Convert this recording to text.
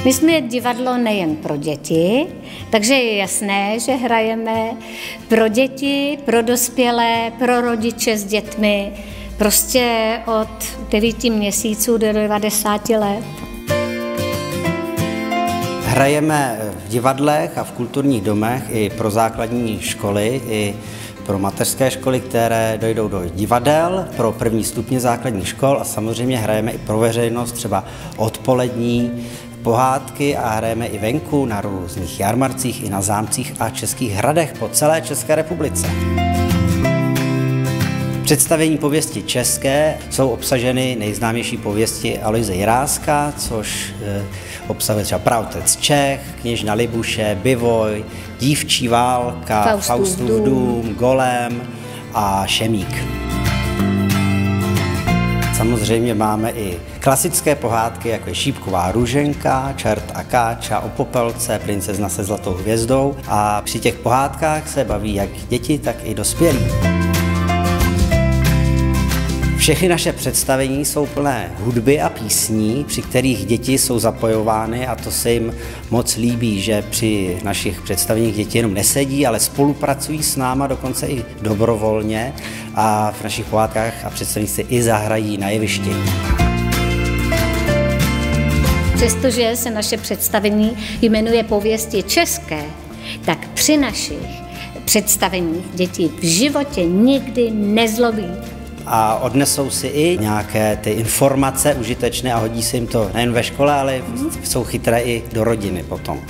My jsme divadlo nejen pro děti, takže je jasné, že hrajeme pro děti, pro dospělé, pro rodiče s dětmi, prostě od 9 měsíců do 90 let. Hrajeme v divadlech a v kulturních domech i pro základní školy, i pro mateřské školy, které dojdou do divadel, pro první stupně základních škol a samozřejmě hrajeme i pro veřejnost, třeba odpolední pohádky a hrajeme i venku na různých jarmarcích i na zámcích a českých hradech po celé České republice. V představení pověsti české jsou obsaženy nejznámější pověsti Aloise Jiráska, což obsahuje třeba Praotec Čech, Kněžna Libuše, Bivoj, Dívčí válka, Faustův dům, Golem a Šemík. Samozřejmě máme i klasické pohádky, jako je Šípková Růženka, Čert a Káča, O Popelce, Princezna se zlatou hvězdou a při těch pohádkách se baví jak děti, tak i dospělí. Všechny naše představení jsou plné hudby a písní, při kterých děti jsou zapojovány a to se jim moc líbí, že při našich představeních děti jenom nesedí, ale spolupracují s náma dokonce i dobrovolně a v našich pohádkách a představeních se i zahrají na jevišti. Přestože se naše představení jmenuje Pověsti české, tak při našich představeních děti v životě nikdy nezlobí. A odnesou si i nějaké ty informace užitečné a hodí se jim to nejen ve škole, ale jsou chytré i do rodiny potom.